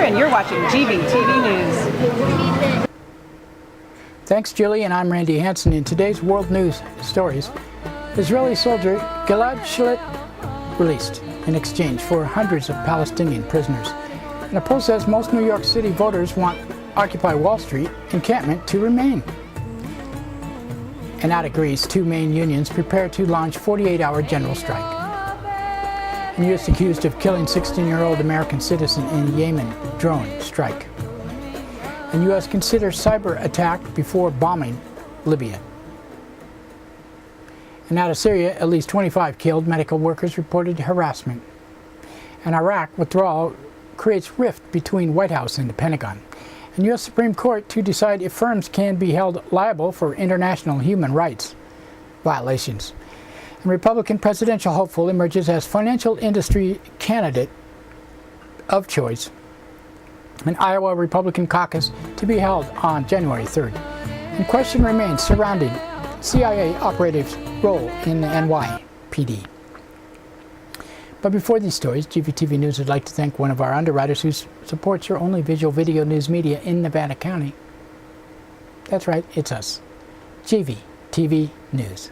And you're watching GVTV News. Thanks, Julie, and I'm Randy Hansen. In today's world news stories, Israeli soldier Gilad Shalit released in exchange for hundreds of Palestinian prisoners. And a poll says most New York City voters want Occupy Wall Street encampment to remain. And out of Greece, two main unions prepare to launch 48-hour general strike. And U.S. accused of killing 16-year-old American citizen in Yemen drone strike. And U.S. considers cyber attack before bombing Libya. And out of Syria, at least 25 killed, medical workers reported harassment. And Iraq withdrawal creates rift between White House and the Pentagon. And U.S. Supreme Court to decide if firms can be held liable for international human rights violations. And Republican presidential hopeful emerges as financial industry candidate of choice. An Iowa Republican caucus to be held on January 3rd. And question remains surrounding CIA operatives' role in the NYPD. But before these stories, GVTV News would like to thank one of our underwriters who supports your only visual video news media in Nevada County. That's right, it's us. GVTV News.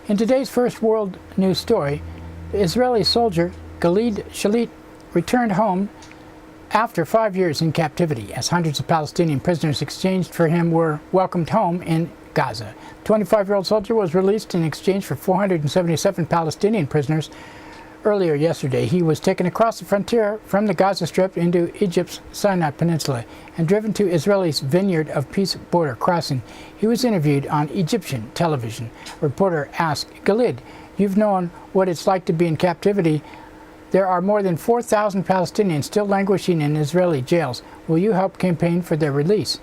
In today's first world news story, the Israeli soldier Gilad Shalit returned home after 5 years in captivity, as hundreds of Palestinian prisoners exchanged for him were welcomed home in Gaza. The 25-year-old soldier was released in exchange for 477 Palestinian prisoners. Earlier yesterday, he was taken across the frontier from the Gaza Strip into Egypt's Sinai Peninsula and driven to Israel's Vineyard of Peace border crossing. He was interviewed on Egyptian television. A reporter asked, "Gilad, you've known what it's like to be in captivity. There are more than 4,000 Palestinians still languishing in Israeli jails. Will you help campaign for their release?"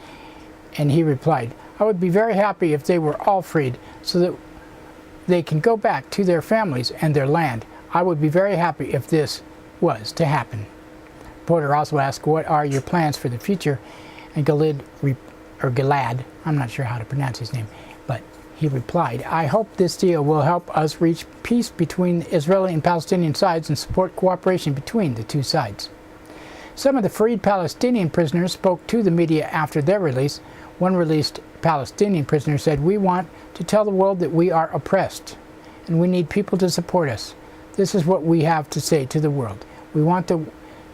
And he replied, "I would be very happy if they were all freed so that they can go back to their families and their land. I would be very happy if this was to happen." The reporter also asked, "What are your plans for the future?" And Gilad, I'm not sure how to pronounce his name, but he replied, "I hope this deal will help us reach peace between the Israeli and Palestinian sides and support cooperation between the two sides." Some of the freed Palestinian prisoners spoke to the media after their release. One released Palestinian prisoner said, "We want to tell the world that we are oppressed and we need people to support us. This is what we have to say to the world. We want to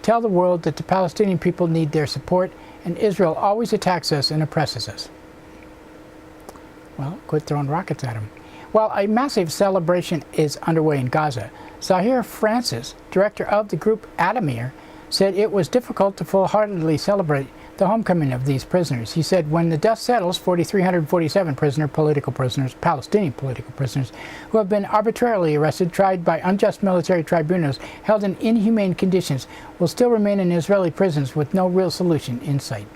tell the world that the Palestinian people need their support, and Israel always attacks us and oppresses us." Well, quit throwing rockets at them. While a massive celebration is underway in Gaza, Zahir Francis, director of the group Adamir, said it was difficult to full-heartedly celebrate the homecoming of these prisoners. He said, "When the dust settles, 4,347 Palestinian political prisoners, who have been arbitrarily arrested, tried by unjust military tribunals, held in inhumane conditions, will still remain in Israeli prisons with no real solution in sight."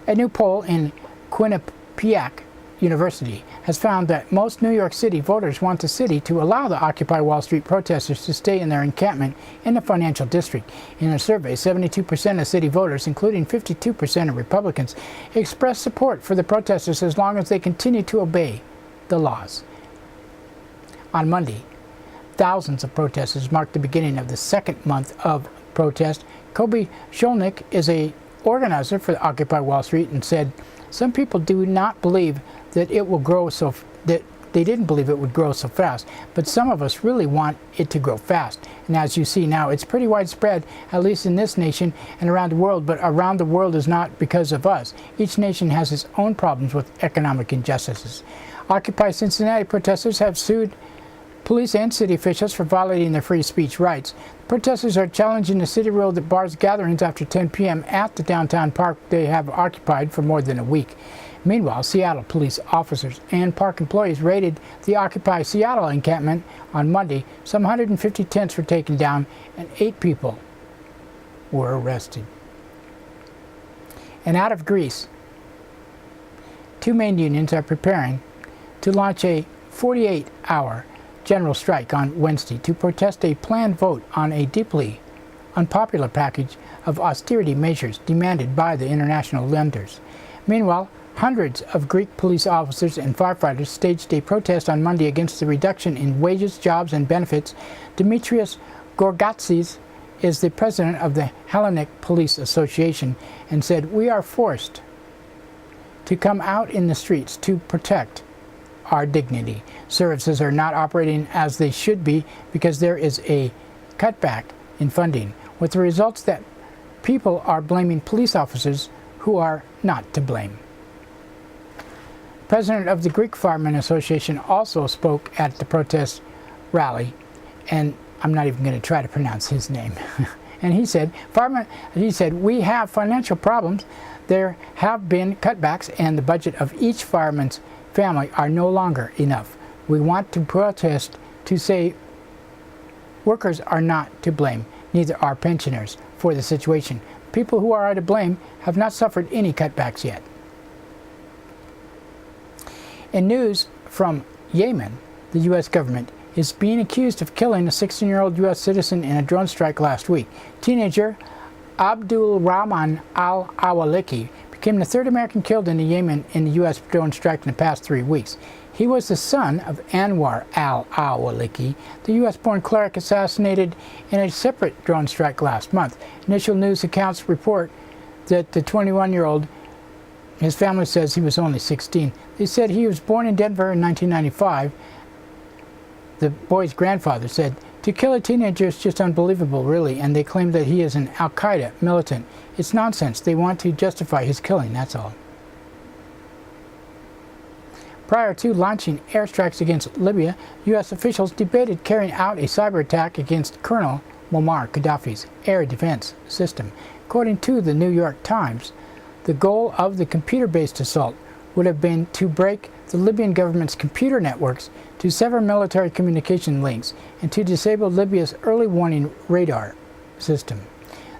A new poll in Quinnipiac University has found that most New York City voters want the city to allow the Occupy Wall Street protesters to stay in their encampment in the financial district. In a survey, 72% of city voters, including 52% of Republicans, expressed support for the protesters as long as they continue to obey the laws. On Monday, thousands of protesters marked the beginning of the second month of protest. Kobe Sholnick is a organizer for Occupy Wall Street and said, "Some people do not believe that it will grow they didn't believe it would grow so fast, but some of us really want it to grow fast. And as you see now, it's pretty widespread, at least in this nation and around the world, but around the world is not because of us. Each nation has its own problems with economic injustices." Occupy Cincinnati protesters have sued police and city officials for violating their free speech rights. Protesters are challenging the city rule that bars gatherings after 10 p.m. at the downtown park they have occupied for more than a week. Meanwhile, Seattle police officers and park employees raided the Occupy Seattle encampment on Monday. Some 150 tents were taken down and 8 people were arrested. And out of Greece, 2 main unions are preparing to launch a 48-hour general strike on Wednesday to protest a planned vote on a deeply unpopular package of austerity measures demanded by the international lenders. Meanwhile, hundreds of Greek police officers and firefighters staged a protest on Monday against the reduction in wages, jobs, and benefits. Dimitrios Gorgatsis is the president of the Hellenic Police Association and said, "We are forced to come out in the streets to protect our dignity. Services are not operating as they should be because there is a cutback in funding, with the results that people are blaming police officers who are not to blame." President of the Greek Firemen Association also spoke at the protest rally, and I'm not even going to try to pronounce his name. And he said, "We have financial problems. There have been cutbacks, and the budget of each fireman's family are no longer enough. We want to protest to say workers are not to blame, neither are pensioners, for the situation. People who are to blame have not suffered any cutbacks yet." In news from Yemen, the U.S. government is being accused of killing a 16-year-old U.S. citizen in a drone strike last week. Teenager Abdul Rahman al-Awaliki became the 3rd American killed in Yemen in the U.S. drone strike in the past 3 weeks. He was the son of Anwar al-Awaliki, the U.S.-born cleric assassinated in a separate drone strike last month. Initial news accounts report that the 21-year-old, his family says he was only 16. They said he was born in Denver in 1995. The boy's grandfather said, "To kill a teenager is just unbelievable, really," and they claim that he is an Al-Qaeda militant. "It's nonsense. They want to justify his killing, that's all." Prior to launching airstrikes against Libya, U.S. officials debated carrying out a cyber attack against Colonel Muammar Gaddafi's air defense system. According to the New York Times, the goal of the computer-based assault would have been to break the Libyan government's computer networks, to sever military communication links, and to disable Libya's early warning radar system.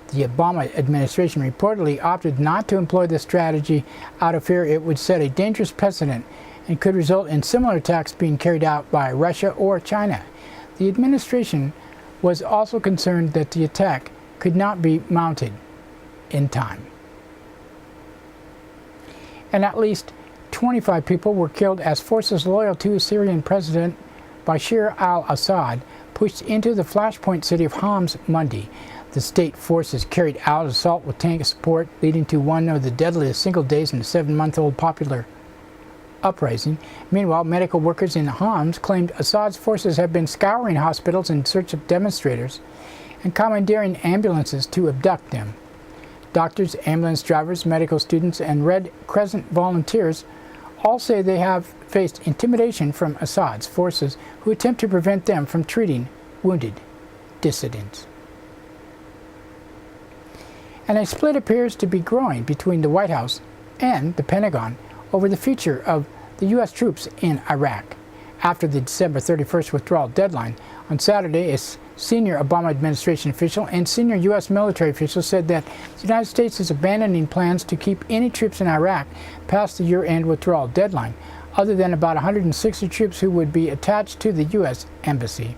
The Obama administration reportedly opted not to employ this strategy out of fear it would set a dangerous precedent and could result in similar attacks being carried out by Russia or China. The administration was also concerned that the attack could not be mounted in time. And at least 25 people were killed as forces loyal to Syrian President Bashar al-Assad pushed into the flashpoint city of Homs Monday. The state forces carried out assault with tank support, leading to one of the deadliest single days in the 7-month-old popular uprising. Meanwhile, medical workers in Homs claimed Assad's forces have been scouring hospitals in search of demonstrators and commandeering ambulances to abduct them. Doctors, ambulance drivers, medical students, and Red Crescent volunteers all say they have faced intimidation from Assad's forces, who attempt to prevent them from treating wounded dissidents. And a split appears to be growing between the White House and the Pentagon over the future of the U.S. troops in Iraq. After the December 31st withdrawal deadline, on Saturday, a senior Obama administration official and senior U.S. military officials said that the United States is abandoning plans to keep any troops in Iraq past the year-end withdrawal deadline, other than about 160 troops who would be attached to the U.S. Embassy.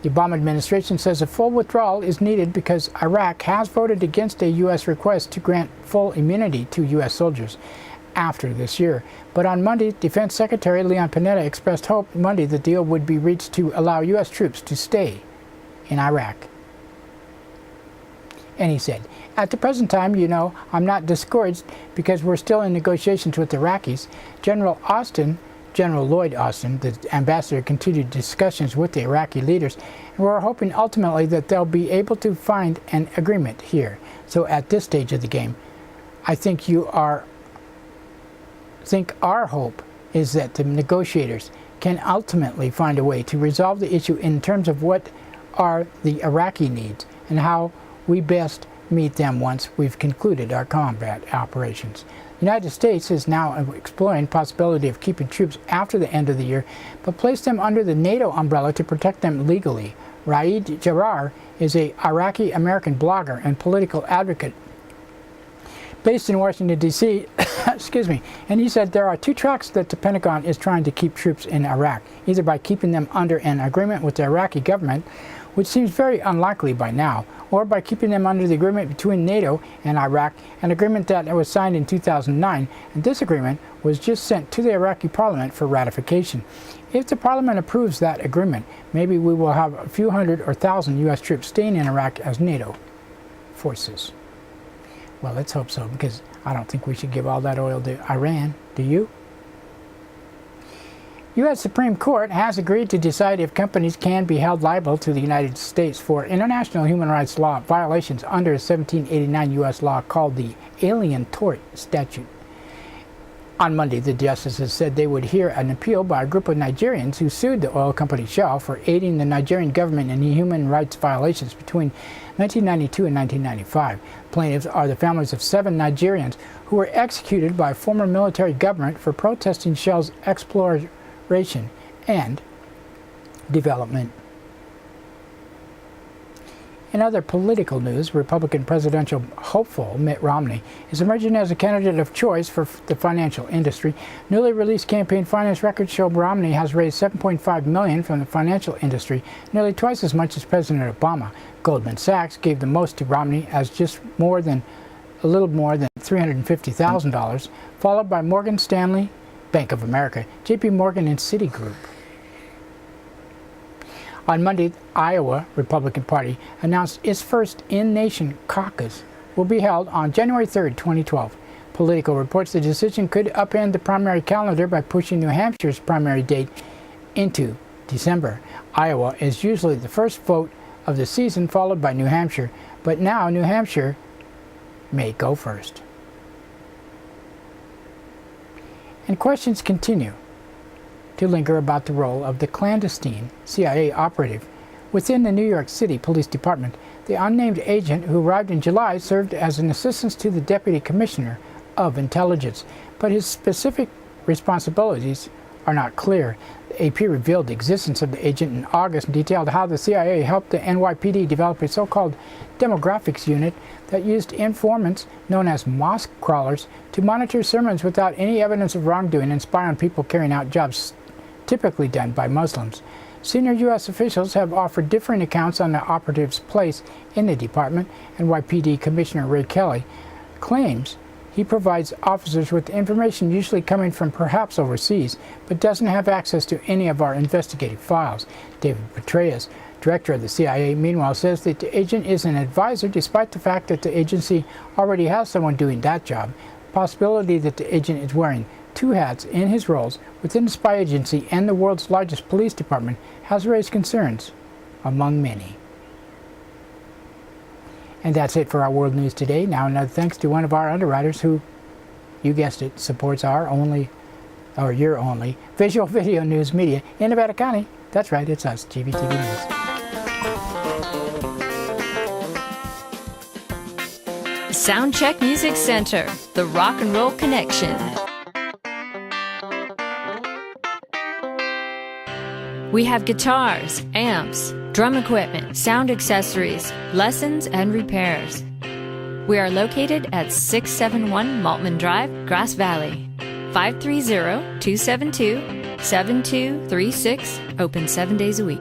The Obama administration says a full withdrawal is needed because Iraq has voted against a U.S. request to grant full immunity to U.S. soldiers. after this year. But on Monday, Defense Secretary Leon Panetta expressed hope Monday the deal would be reached to allow U.S. troops to stay in Iraq. And he said, "At the present time, I'm not discouraged because we're still in negotiations with the Iraqis. General Lloyd Austin, the ambassador, continued discussions with the Iraqi leaders, and we're hoping ultimately that they'll be able to find an agreement here. So at this stage of the game, I think our hope is that the negotiators can ultimately find a way to resolve the issue in terms of what are the Iraqi needs and how we best meet them once we've concluded our combat operations. The United States is now exploring the possibility of keeping troops after the end of the year, but place them under the NATO umbrella to protect them legally." Raed Jarar is an Iraqi-American blogger and political advocate based in Washington, D.C., excuse me, and he said there are two tracks that the Pentagon is trying to keep troops in Iraq, either by keeping them under an agreement with the Iraqi government, which seems very unlikely by now, or by keeping them under the agreement between NATO and Iraq, an agreement that was signed in 2009, and this agreement was just sent to the Iraqi parliament for ratification. If the parliament approves that agreement, maybe we will have a few hundred or thousand U.S. troops staying in Iraq as NATO forces. Well, let's hope so, because I don't think we should give all that oil to Iran. Do you? U.S. Supreme Court has agreed to decide if companies can be held liable to the United States for international human rights law violations under a 1789 U.S. law called the Alien Tort Statute. On Monday, the justices said they would hear an appeal by a group of Nigerians who sued the oil company Shell for aiding the Nigerian government in human rights violations between 1992 and 1995. Plaintiffs are the families of 7 Nigerians who were executed by a former military government for protesting Shell's exploration and development. In other political news, Republican presidential hopeful Mitt Romney is emerging as a candidate of choice for the financial industry. Newly released campaign finance records show Romney has raised $7.5 million from the financial industry, nearly twice as much as President Obama. Goldman Sachs gave the most to Romney as just a little more than $350,000, followed by Morgan Stanley, Bank of America, J.P. Morgan, and Citigroup. On Monday, Iowa Republican Party announced its first in-nation caucus will be held on January 3, 2012. Politico reports the decision could upend the primary calendar by pushing New Hampshire's primary date into December. Iowa is usually the first vote of the season, followed by New Hampshire, but now New Hampshire may go first. And questions continue to linger about the role of the clandestine CIA operative within the New York City Police Department. The unnamed agent who arrived in July served as an assistant to the Deputy Commissioner of Intelligence, but his specific responsibilities are not clear. The AP revealed the existence of the agent in August and detailed how the CIA helped the NYPD develop a so-called demographics unit that used informants known as mosque crawlers to monitor sermons without any evidence of wrongdoing and spy on people carrying out jobs typically done by Muslims. Senior U.S. officials have offered differing accounts on the operative's place in the department. NYPD Commissioner Ray Kelly claims he provides officers with information usually coming from perhaps overseas, but doesn't have access to any of our investigative files. David Petraeus, director of the CIA, meanwhile says that the agent is an advisor despite the fact that the agency already has someone doing that job. The possibility that the agent is wearing 2 hats in his roles within the spy agency and the world's largest police department has raised concerns among many. And that's it for our world news today. Now another thanks to one of our underwriters who, you guessed it, supports your only visual video news media in Nevada County. That's right, it's us, GVTV News. Soundcheck Music Center, the rock and roll connection. We have guitars, amps, drum equipment, sound accessories, lessons, and repairs. We are located at 671 Maltman Drive, Grass Valley. 530-272-7236, open 7 days a week.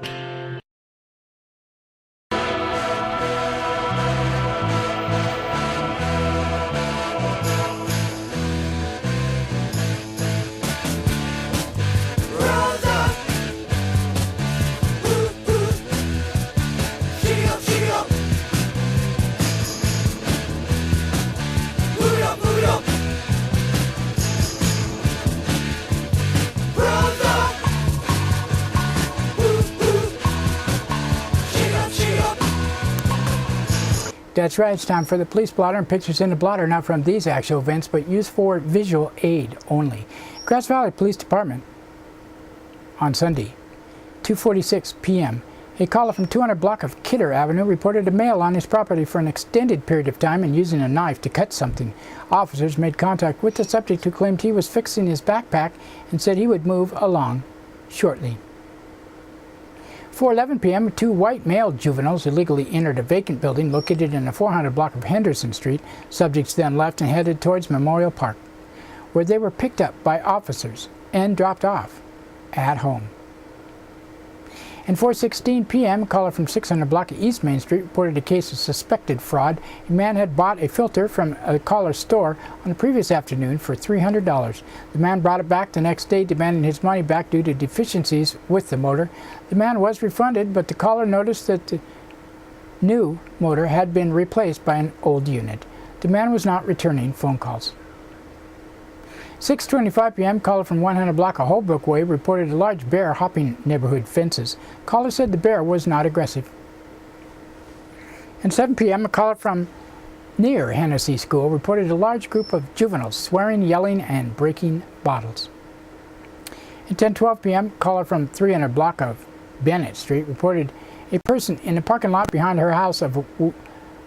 That's right, it's time for the police blotter and pictures in the blotter, not from these actual events, but used for visual aid only. Grass Valley Police Department on Sunday, 2:46 p.m. A caller from 200 block of Kidder Avenue reported a male on his property for an extended period of time and using a knife to cut something. Officers made contact with the subject, who claimed he was fixing his backpack and said he would move along shortly. 4:11 p.m., two white male juveniles illegally entered a vacant building located in the 400 block of Henderson Street. Subjects then left and headed towards Memorial Park, where they were picked up by officers and dropped off at home. And 4:16 p.m., a caller from 600 block of East Main Street reported a case of suspected fraud. A man had bought a filter from a caller's store on the previous afternoon for $300. The man brought it back the next day, demanding his money back due to deficiencies with the motor. The man was refunded, but the caller noticed that the new motor had been replaced by an old unit. The man was not returning phone calls. 6:25 p.m., caller from 100 block of Holbrook Way reported a large bear hopping neighborhood fences. Caller said the bear was not aggressive. And 7 p.m., a caller from near Hennessy School reported a large group of juveniles swearing, yelling, and breaking bottles. At 10:12 p.m., caller from 300 block of Bennett Street reported a person in the parking lot behind her house of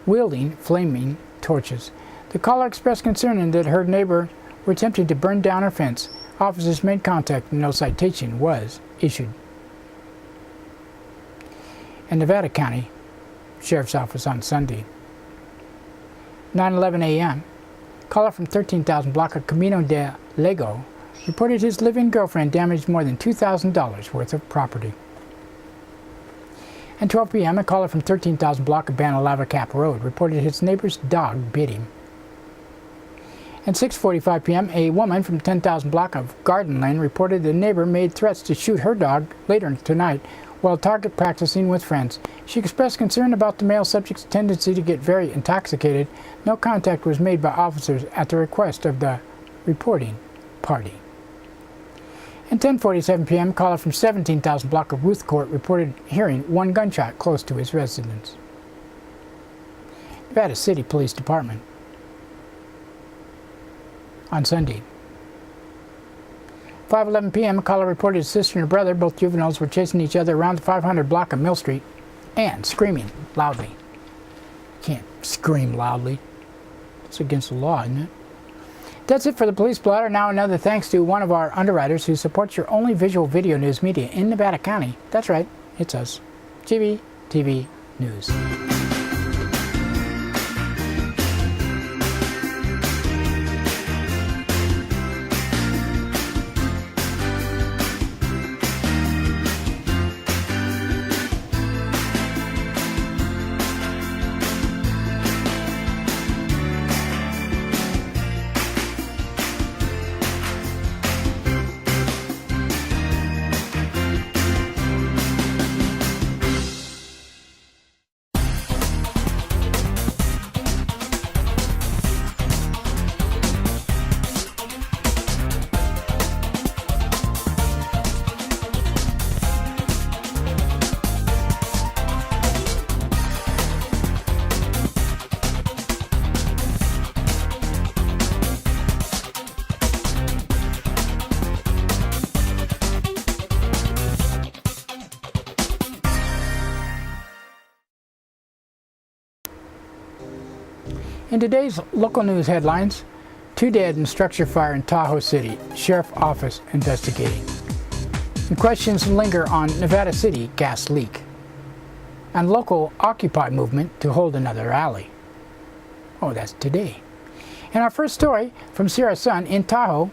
wielding flaming torches. The caller expressed concern that her neighbor were attempting to burn down her fence. Officers made contact and no citation was issued. In Nevada County Sheriff's Office on Sunday, 9:11 a.m., caller from 13,000 block of Camino de Lego reported his live-in girlfriend damaged more than $2,000 worth of property. And 12 p.m., a caller from 13,000 block of Banalava Cap Road reported his neighbor's dog bit him. At 6:45 p.m., a woman from 10,000 block of Garden Lane reported the neighbor made threats to shoot her dog later tonight while target practicing with friends. She expressed concern about the male subject's tendency to get very intoxicated. No contact was made by officers at the request of the reporting party. At 10:47 p.m., caller from 17,000 block of Ruth Court reported hearing one gunshot close to his residence. Nevada City Police Department on Sunday, 5:11 p.m., a caller reported his sister and her brother, both juveniles, were chasing each other around the 500 block of Mill Street and screaming loudly. Can't scream loudly. It's against the law, isn't it? That's it for the police blotter. Now another thanks to one of our underwriters who supports your only visual video news media in Nevada County. That's right, it's us. GVTV News. In today's local news headlines, 2 dead in structure fire in Tahoe City, Sheriff Office investigating. And questions linger on Nevada City gas leak. And local Occupy movement to hold another rally. Oh, that's today. And our first story from Sierra Sun in Tahoe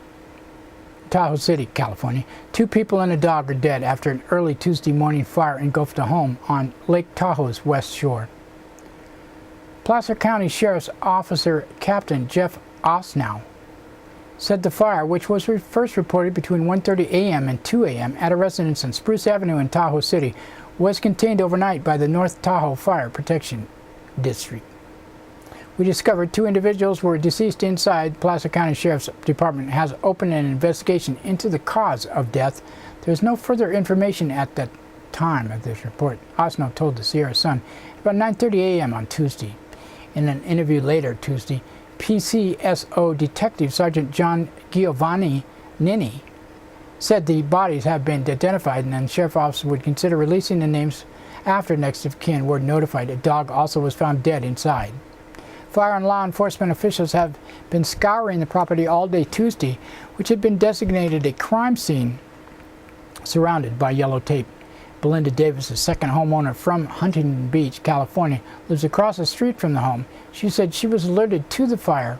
City, California. 2 people and a dog are dead after an early Tuesday morning fire engulfed a home on Lake Tahoe's west shore. Placer County Sheriff's Officer Captain Jeff Osnow said the fire, which was first reported between 1:30 a.m. and 2 a.m. at a residence on Spruce Avenue in Tahoe City, was contained overnight by the North Tahoe Fire Protection District. We discovered 2 individuals were deceased inside. Placer County Sheriff's Department has opened an investigation into the cause of death. There is no further information at the time of this report, Osnow told the Sierra Sun about 9:30 a.m. on Tuesday. In an interview later Tuesday, PCSO Detective Sergeant John Giovanni Nini said the bodies have been identified and the sheriff officer would consider releasing the names after next of kin were notified. A dog also was found dead inside. Fire and law enforcement officials have been scouring the property all day Tuesday, which had been designated a crime scene surrounded by yellow tape. Belinda Davis, a second homeowner from Huntington Beach, California, lives across the street from the home. She said she was alerted to the fire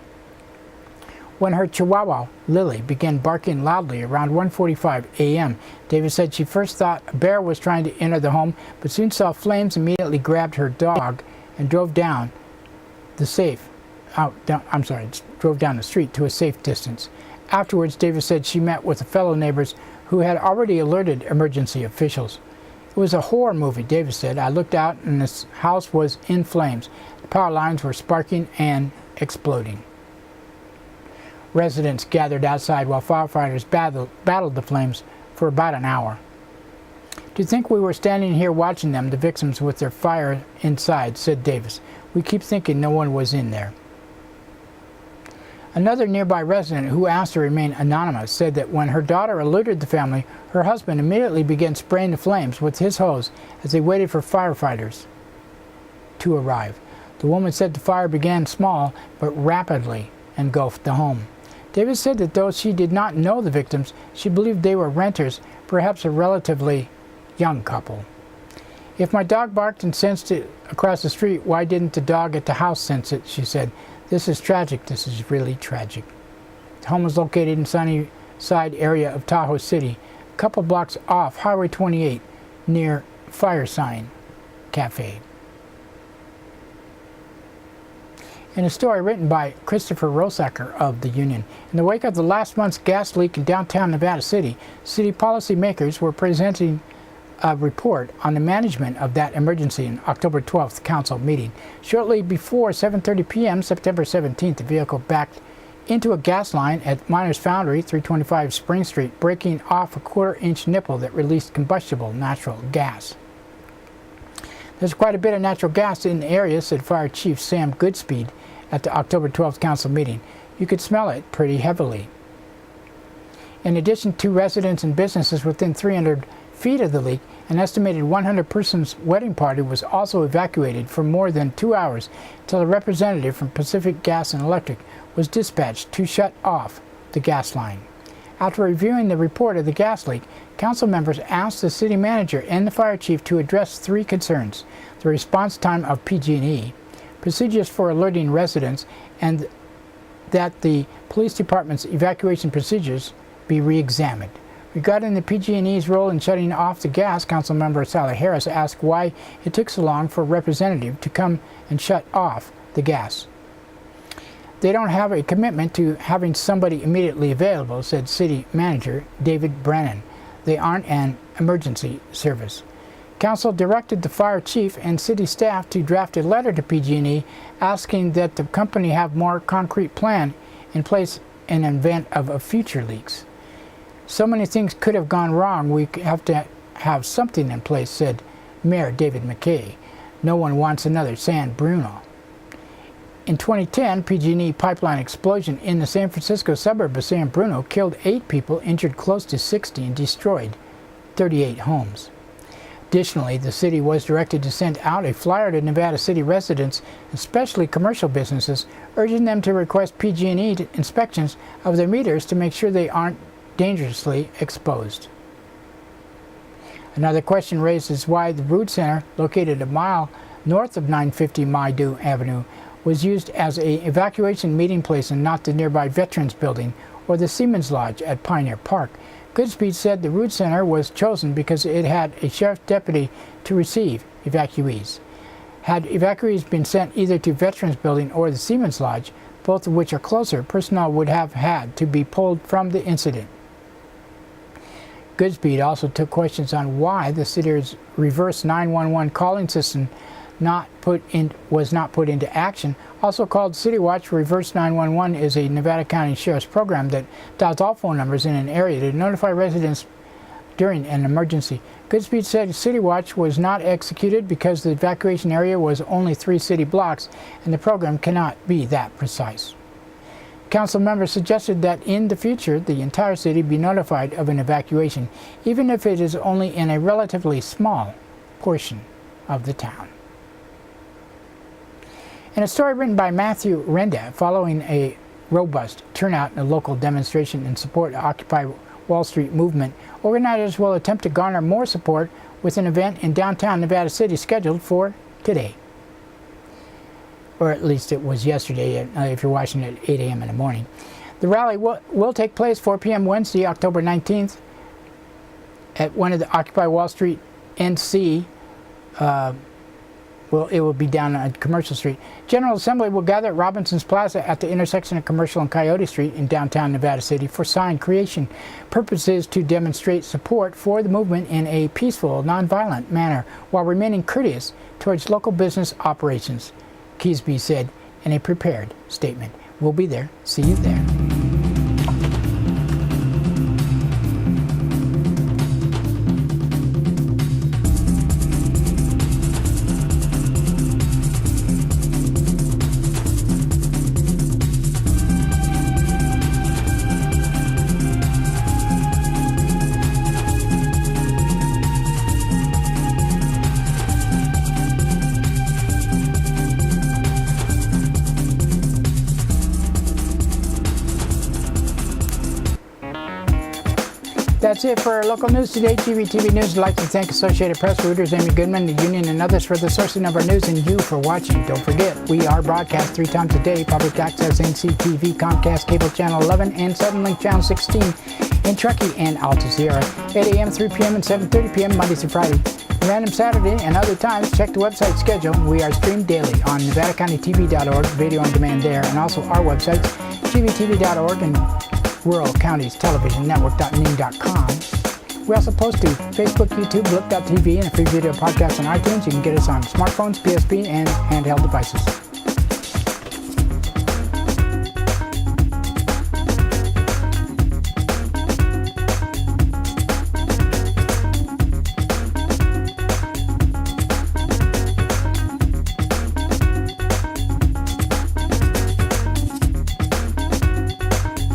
when her Chihuahua, Lily, began barking loudly around 1:45 a.m. Davis said she first thought a bear was trying to enter the home, but soon saw flames, immediately grabbed her dog and drove down the street to a safe distance. Afterwards, Davis said she met with fellow neighbors who had already alerted emergency officials. It was a horror movie, Davis said. I looked out and this house was in flames. The power lines were sparking and exploding. Residents gathered outside while firefighters battled the flames for about an hour. To think we were standing here watching them, the victims with their fire inside, said Davis. We keep thinking no one was in there. Another nearby resident who asked to remain anonymous said that when her daughter alerted the family, her husband immediately began spraying the flames with his hose as they waited for firefighters to arrive. The woman said the fire began small but rapidly engulfed the home. Davis said that though she did not know the victims, she believed they were renters, perhaps a relatively young couple. If my dog barked and sensed it across the street, why didn't the dog at the house sense it? She said. This is tragic. This is really tragic. The home is located in Sunnyside area of Tahoe City, a couple blocks off Highway 28 near Fire Sign Cafe. In a story written by Christopher Rosacker of The Union, in the wake of the last month's gas leak in downtown Nevada City, city policymakers were presenting a report on the management of that emergency in October 12th council meeting. Shortly before 7:30 p.m. September 17th, the vehicle backed into a gas line at Miners Foundry, 325 Spring Street, breaking off a quarter-inch nipple that released combustible natural gas. There's quite a bit of natural gas in the area, said Fire Chief Sam Goodspeed at the October 12th council meeting. You could smell it pretty heavily. In addition to residents and businesses within 300 feet of the leak, an estimated 100 persons wedding party was also evacuated for more than 2 hours until a representative from Pacific Gas and Electric was dispatched to shut off the gas line. After reviewing the report of the gas leak, council members asked the city manager and the fire chief to address three concerns: the response time of PG&E, procedures for alerting residents, and that the police department's evacuation procedures be re-examined. Regarding the PG&E's role in shutting off the gas, Councilmember Sally Harris asked why it took so long for a representative to come and shut off the gas. They don't have a commitment to having somebody immediately available, said City Manager David Brennan. They aren't an emergency service. Council directed the fire chief and city staff to draft a letter to PG&E asking that the company have more concrete plan in place in event of future leaks. So many things could have gone wrong, we have to have something in place, said Mayor David McKay. No one wants another San Bruno. In 2010, PG&E pipeline explosion in the San Francisco suburb of San Bruno killed 8 people, injured close to 60, and destroyed 38 homes. Additionally, the city was directed to send out a flyer to Nevada City residents, especially commercial businesses, urging them to request PG&E inspections of their meters to make sure they aren't dangerously exposed. Another question raised is why the Root Center, located a mile north of 950 Maidu Avenue, was used as an evacuation meeting place and not the nearby Veterans Building or the Siemens Lodge at Pioneer Park. Goodspeed said the Root Center was chosen because it had a sheriff's deputy to receive evacuees. Had evacuees been sent either to Veterans Building or the Siemens Lodge, both of which are closer, personnel would have had to be pulled from the incident. Goodspeed also took questions on why the city's reverse 911 calling system was not put into action. Also called City Watch, Reverse 911 is a Nevada County Sheriff's program that dials all phone numbers in an area to notify residents during an emergency. Goodspeed said City Watch was not executed because the evacuation area was only 3 city blocks and the program cannot be that precise. Council members suggested that in the future the entire city be notified of an evacuation, even if it is only in a relatively small portion of the town. In a story written by Matthew Renda, following a robust turnout in a local demonstration in support of Occupy Wall Street movement, organizers will attempt to garner more support with an event in downtown Nevada City scheduled for today. Or at least it was yesterday, if you're watching it at 8 a.m. in the morning. The rally will take place 4 p.m. Wednesday, October 19th at one of the Occupy Wall Street NC. It will be down on Commercial Street. General Assembly will gather at Robinson's Plaza at the intersection of Commercial and Coyote Street in downtown Nevada City for sign creation. Purpose is to demonstrate support for the movement in a peaceful, nonviolent manner while remaining courteous towards local business operations, Keesby said in a prepared statement. We'll be there. See you there. That's it for our local news today. GVTV News would like to thank Associated Press readers Amy Goodman, the Union, and others for the sourcing of our news, and you for watching. Don't forget, we are broadcast 3 times a day. Public access NCTV, Comcast Cable Channel 11, and Suddenlink Channel 16 in Truckee and Alta Sierra. 8 a.m., 3 p.m., and 7:30 p.m. Monday through Friday. Random Saturday and other times, check the website schedule. We are streamed daily on NevadaCountyTV.org, video on demand there, and also our websites, GVTV.org and Rural Counties Television Network.ning.com. We also post to Facebook, YouTube, Blip.tv, and a free video podcast on iTunes. You can get us on smartphones, PSP, and handheld devices.